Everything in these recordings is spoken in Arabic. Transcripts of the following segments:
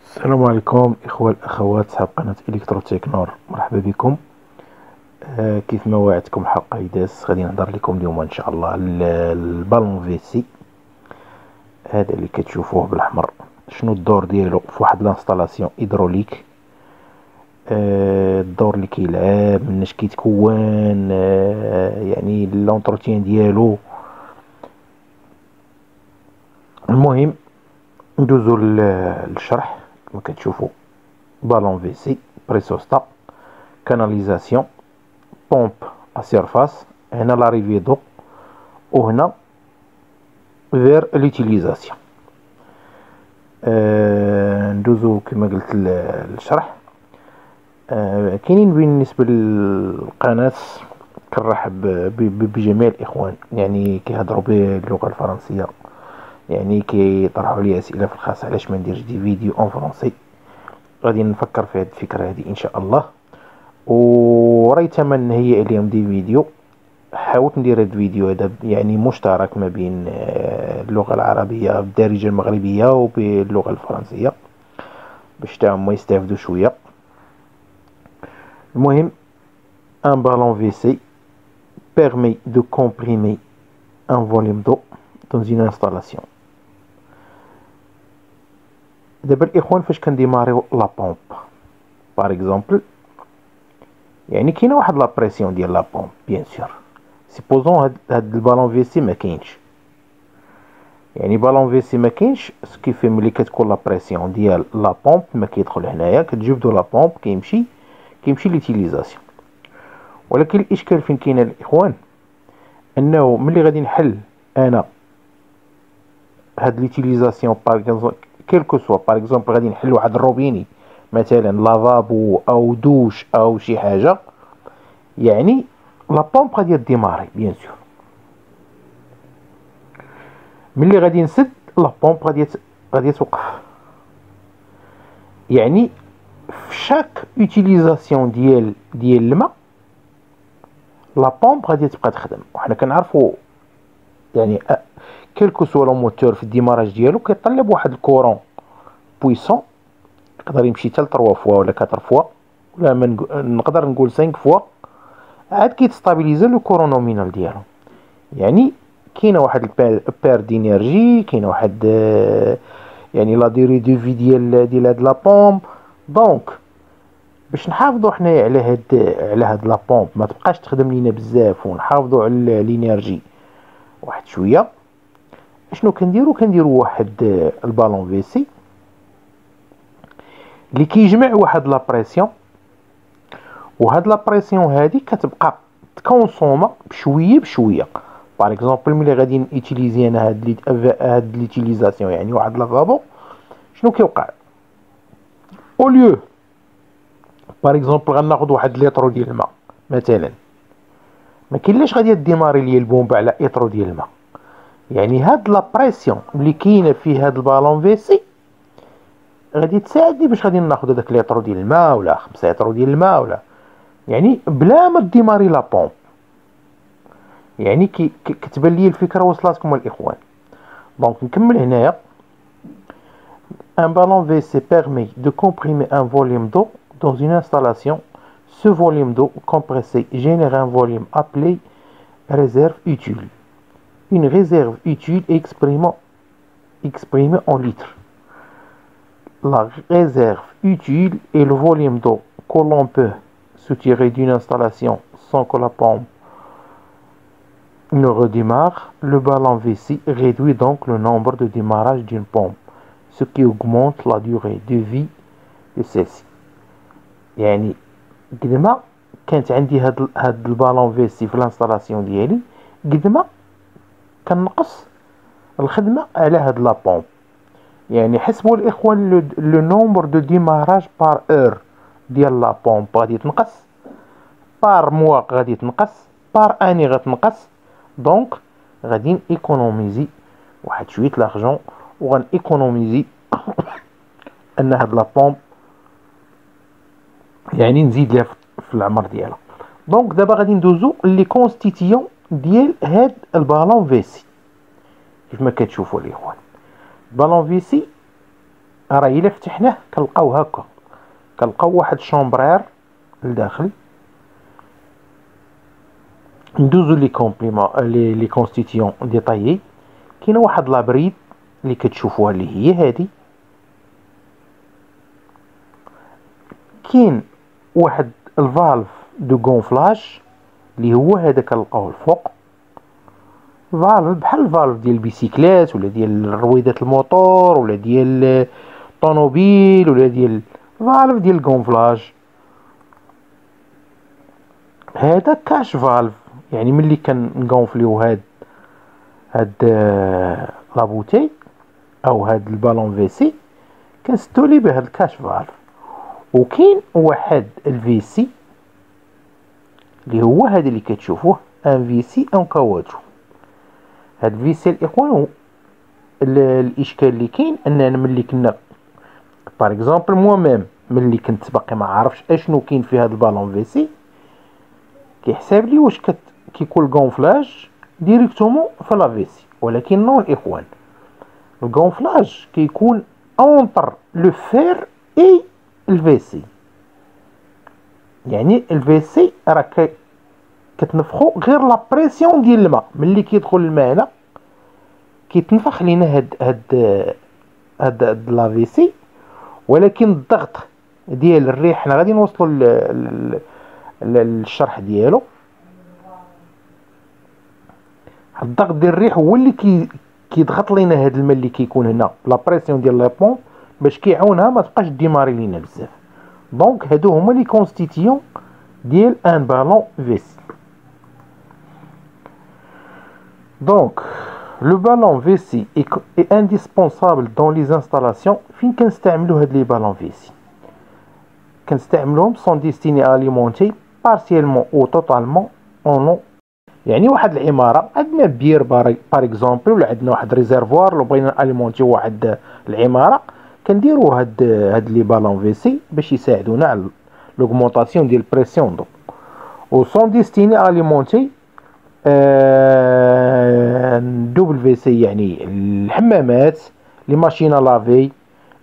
السلام عليكم إخوة الأخوات صحاب قناة إلكترو تكنور، مرحبا بكم. كيف ما وعدتكم حلقة يداس غادي نهضر لكم اليوم إن شاء الله على البالون فيسي هذا اللي كتشوفوه بالأحمر. شنو الدور ديالو في واحد لانستالاسيون هيدروليك؟ الدور اللي كيلعب، مناش كيتكون، يعني لونتروتيان ديالو. المهم ندوزو للشرح. كما كتشوفوا بالون فيسي، بريسوستا، كاناليزاسيون، بومب ا سيرفاس، هنا لاريفي دو، وهنا فير ليتيليزاسيون. ندوزو كما قلت للشرح. كاينين بالنسبه للقناه كنرحب بجميع الاخوان يعني كيهضروا باللغه الفرنسيه، يعني كيطرحوا لي اسئله في الخاص علاش ما نديرش دي فيديو اون فرونسي. غادي نفكر في هذه الفكره هذه ان شاء الله، وريت من نهيئ اليوم دي فيديو. حاولت ندير هاد الفيديو هذا يعني مشترك ما بين اللغة العربية بالدارجة المغربية وباللغة الفرنسية باش تا هما يستافدوا شوية. المهم un ballon WC permet de comprimer un volume d'eau dans une installation. دابا الاخوان فاش كنديماريو لا بومب باغ اكزومبل، يعني كاينه واحد لا بريسيون ديال لا بومب بيان سور. سيبوزون هاد البالون فيسي ما كاينش، يعني بالون فيسي ما كاينش، سكيفي ملي كتكون لا بريسيون ديال لا بومب ما كيدخل هنايا، كتجبدوا لا بومب كيمشي ليتيليزاسيون. ولكن الاشكال فين كاين الاخوان، انه ملي غادي نحل انا هاد ليتيليزاسيون باغ كيلكو سوا، باغ اكزومبل غادي نحل واحد الروبيني مثلا لافابو او دوش او شي حاجه، يعني لا بومب غادي ديماري بيان سور. ملي غادي نسد لا بومب غادي توقف. يعني في شاك اوتيليزاسيون ديال الماء لا بومب غادي تبقى تخدم. وحنا كنعرفوا يعني كيلكو سوا لو موتور في الديماراج ديالو كيطلب واحد الكورون بويسون، يقدر يمشي حتى ل 3 فوا ولا 4 فوا ولا نقدر نقول 5 فوا، عاد كيتستابيليزا لو كورون نومينال ديالو. يعني كاينه واحد البير دينيرجي، كاينه واحد يعني لا ديري دو في ديال هاد لا بومب. دونك باش نحافظوا حنايا على هاد لا بومب ما تبقاش تخدم لينا بزاف، ونحافظوا على الانرجي واحد شويه، شنو كنديروا واحد البالون فيسي اللي كيجمع واحد لا بريسيون، وهاد لا بريسيون هادي كتبقى تكونسوما بشويه بشويه. باغ اكزومبل ملي غادي نيتيليزي انا هاد ليتيليزاسيون يعني واحد لافابو، شنو كيوقع؟ اوليو باغ اكزومبل غناخذ واحد لتر ديال الماء مثلا، ما كاينلاش غادي ديماري ليا البومبا على لتر ديال الماء. يعني هاد لا بريسيون اللي كاينه في هاد البالون فيسي غادي تساعدني باش غادي ناخذ هذاك لتر ديال الماء ولا 5 لتر ديال الماء، ولا يعني بلا ما ديماري لا بومب. يعني كتبان لي الفكره وصلاتكم الاخوان. دونك نكمل هنايا. Un ballon WC permet de comprimer un volume d'eau dans une installation. Ce volume d'eau compressé génère un volume appelé réserve utile. Une réserve utile est exprimée en litres. La réserve utile est le volume d'eau que l'on peut soutirer d'une installation sans que la pompe ne redémarre. Le ballon WC réduit donc le nombre de démarrages d'une pompe, ce qui augmente la durée de vie de celle-ci. يعني قد ما كانت عندي هاد البالون فيسي في الانستالاسيون ديالي، قد ما كنقص الخدمه على هاد لا بومب. يعني حسبوا الاخوان لو نومبر دو ديماراج بار اور ديال لا بومب غادي تنقص، بار موا غادي تنقص، بار اني غتنقص. دونك غادي ايكونوميزي واحد شويه لارجون، وغن ايكونوميزي ان هاد لا بومب يعني نزيد ليها في العمر ديالها. دونك دابا غادي ندوزو لي كونستيتيون ديال هاد البالون فيسي. كيف ما كتشوفوا الاخوان، بالون فيسي راه الا فتحناه كنلقاو هكا، كنلقاو واحد شومبرير لداخل. ندوزو لي كومبليمون لي كونستيتيون ديطايي. كاينه واحد لابريد اللي كتشوفوها اللي هي هادي. كاين واحد الفالف دو غونفلاج اللي هو هذا كنلقاوه الفوق. فالف بحال الفالف ديال البيسيكلات ولا ديال رويدات الموتور ولا ديال الطوموبيل ولا ديال فالف ديال الغونفلاج. هذا كاش فالف، يعني ملي كنغونفليو هاد لابوتي او هاد البالون فيسي كنستو ليه بهاد الكاش فالف. وكاين واحد الفيسي اللي هو هذا اللي كتشوفوه ان فيسي ان كاواتشو. هاد الفيسي الاخوان الاشكال اللي كاين اننا ملي كنا باغ اكزومبل موا ميم ملي كنت باقي ما عارفش اشنو كاين في هاد البالون فيسي، كيحسب لي واش كيكون الغونفلاج ديريكتومون في لا فيسي، ولكن نو الاخوان، الغونفلاج كيكون اونتر لو فير اي الفيسي. يعني الفيسي راه كتنفخو غير لا بريسيون ديال الماء. ملي كيدخل الماء هنا كيتنفخ لينا هاد لا فيسي، ولكن الضغط ديال الريح حنا غادي نوصلوا للشرح ديالو. الضغط ديال الريح هو اللي كيضغط لينا هاد الماء اللي كيكون هنا لا بريسيون ديال لا بومب باش كيعاونها ما تبقاش ديماري لينا بزاف. دونك هادو هما لي كونستيتيون ديال ان بالون فيسي. Donc, le ballon VC est indispensable dans les installations. فين كنستعملوا هاد لي بالون فيسي؟ كنستعملوهم sont destinés à alimenter partiellement ou totalement en eau. يعني واحد العمارة عندنا بير باغ اكزومبل ولا عندنا واحد ريزرفوار لو بغينا اليمونتي واحد العمارة، كنديروا هاد لي بالون فيسي باش يساعدونا على l'augmentation ديال البريسيون دو. و sont destinés à alimenter دوبل في سي يعني الحمامات، لي ماشين لافي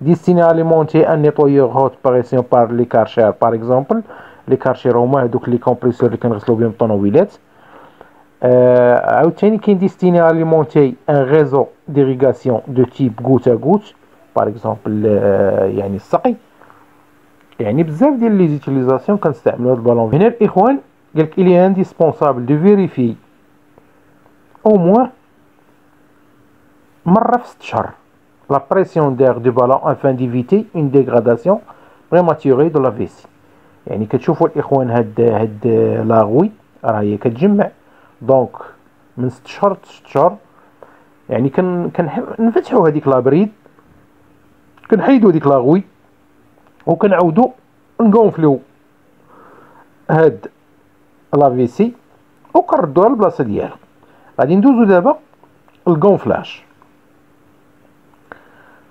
ديستيني اليمونتي ان نيطويور هوت بريسيون بار لي كارشير باغ اكزومبل. لي كارشير هما هذوك لي كومبريسور اللي كنغسلو بهم الطوموبيلات. عاوتاني كاين ديستيني اليمونتي ان ريزو ديريغاسيون دو تيب غوت ا غوت باغ اكزومبل يعني السقي. يعني بزاف ديال لي زيتيليزاسيون كنستعملو هاد البالون. هنا الاخوان قالك الي انديسبونسابل دو فيريفي au moins مرة في 6 شهور la pression d'air du ballon afin d'éviter une dégradation prématurée de la vessie. يعني كتشوفوا الاخوان هاد لاغوي راه هي كتجمع، دونك من 6 شهور ل 6 شهور يعني كنفتحوا هذيك لابريد، كنحيدوا هذيك لاغوي وكنعاودوا نغونفليو هاد لا فيسي وكنردوها للبلاصه ديالها. غادي ندوزو دابا الغونفلاج.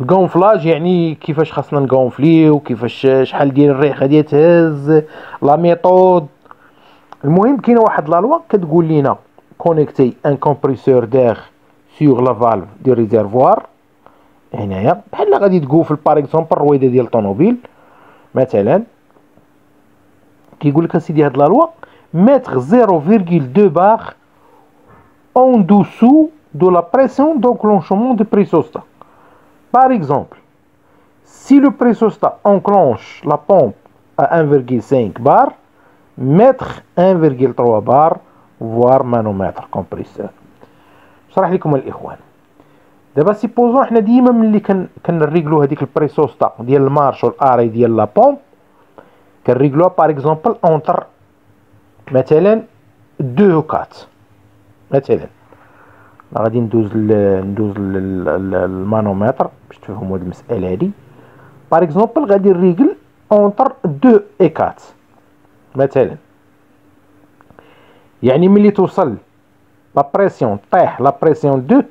الغونفلاج يعني كيفاش خاصنا نغونفليو، كيفاش شحال ديال الريح غادي تهز، لا ميثود. المهم كاينه واحد لا لوا كتقول لينا كونيكتي ان كومبريسور داغ سور لا فالف دو ريزرفوار. هنايا بحال غادي تقوفل باغ اكزومبل الرويده ديال الطوموبيل مثلا. كيقول لك اسيدي هاد لا لوا متر 0,2 بار en dessous de la pression d'enclenchement du pressostat. Par exemple, si le pressostat enclenche la pompe à 1,5 bar, mettre 1,3 bar, voire manomètre compresseur. شرح لكم الاخوان. دابا سيبوزون حنا ديما ملي كنريغلو هذيك البريسوستا ديال المارش والاري ديال لا بومب كنريغلوها باغ اكزومبل اونتر مثلا 2 و 4 مثلا. غادي ندوز المانومتر باش تفهموا هاد المساله هادي. باغ اكزومبل غادي نريغل اونتر 2 و 4 مثلا. يعني ملي توصل لا بريسيون طيح لا بريسيون 2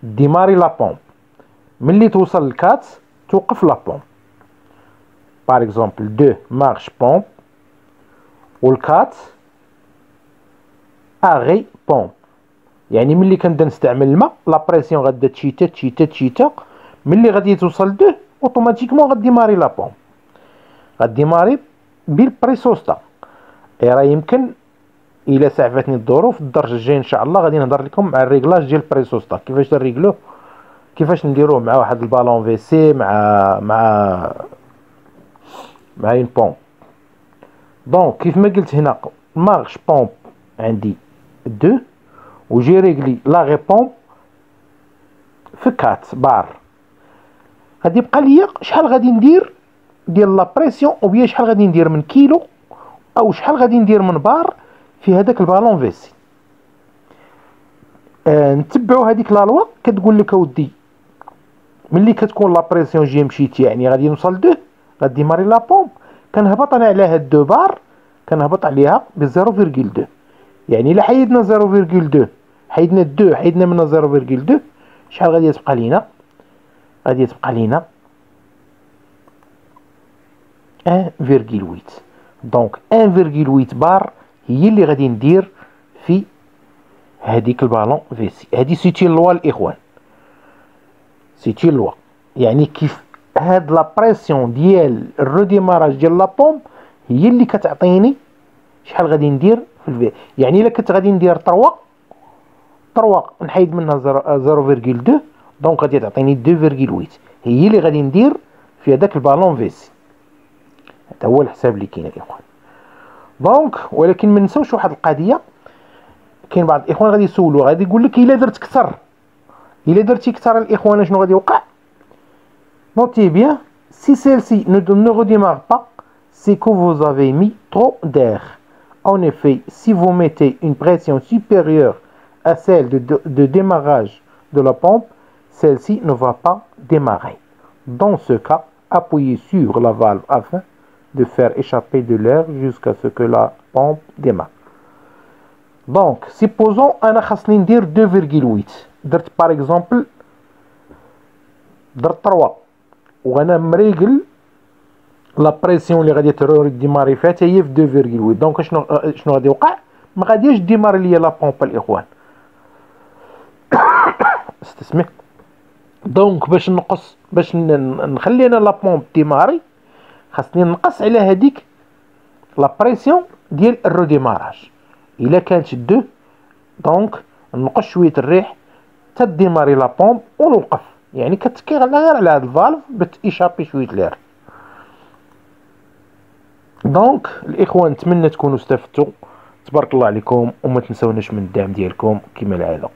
ديماري لا بومب، ملي توصل ل 4 توقف لا بومب. باغ اكزومبل 2 مارش بومب و 4 اغي بومب. يعني ملي كنبدا نستعمل الماء لا بريسيون غادا تشيتا تشيتا تشيتا، ملي غادي توصل 2 اوتوماتيكمون غديماري لا بومب، غديماري بالبريسوستا. راه يمكن الا سعفتني الظروف الدرس الجاي ان شاء الله غادي نهضر لكم مع الريغلاج ديال البريسوستا، كيفاش نريغلوه، كيفاش نديروه مع واحد البالون في سي مع اون بومب. دونك كيف ما قلت هنا مارش بومب عندي 2 وجي ريغلي لا بومب في 4 بار. غادي يبقى ليا شحال غادي ندير ديال لا بريسيون، او بيان شحال غادي ندير من كيلو او شحال غادي ندير من بار في هذاك البالون فيسي. نتبعوا هذيك لا لوا كتقول لك اودي ملي كتكون لا بريسيون جي مشيت يعني غادي نوصل 2 غادي ماري لا بومب، كنهبط انا على هاد 2 بار كنهبط عليها ب 0.2. يعني الا حيدنا 0.2 حيدنا 2 حيدنا منها 0.2 شحال غادي تبقى لينا؟ غادي تبقى لينا 1.8. دونك 1.8 بار هي اللي غادي ندير في هذيك البالون فيسي. هذه سيتي لوا الاخوان، سيتي لوا. يعني كيف هاد لا بريسيون ديال الروديماراج ديال لا بومب هي اللي كتعطيني شحال غادي ندير في الفي. يعني الا كنت غادي ندير 3 نحيد منها 0.2 دونك غادي تعطيني 2.8 هي اللي غادي ندير في هذاك البالون فيسي. هذا هو الحساب اللي كاين الاخوان. دونك ولكن ما نساوش واحد القضيه، كاين بعض الاخوان غادي يسولوا غادي يقول لك الا درت كثر، الا درتي كثر الاخوان شنو غادي يوقع؟ نوتي بيان si celle-ci ne redémarre pas c'est que vous avez mis trop d'air. En effet, si vous mettez une pression supérieure à celle de démarrage de la pompe, celle-ci ne va pas démarrer. Dans ce cas, appuyez sur la valve afin de faire échapper de l'air jusqu'à ce que la pompe démarre. Donc, supposons أنا خاصني ندير 2.8 درت par exemple درت 3 وانا مريقل لا بريسيون اللي غادي ديماري فيها حتى هي في 2.8 دونك شنو غادي يوقع؟ ما غاديش ديماري ليا لا بومب الاخوان. استسمح. دونك باش نقص باش نخلي انا لا بومب ديماري خاصني نقص على هذيك لا بريسيون ديال الروديماراج. الا كانت 2 دونك نقص شويه الريح حتى ديماري لا بومب ونوقف. يعني كتكي غير على هاد الفالف بتيشابي شويه لير. دونك الاخوان نتمنى تكونوا استفدتوا، تبارك الله عليكم وما تنسوناش من الدعم ديالكم كما العاده.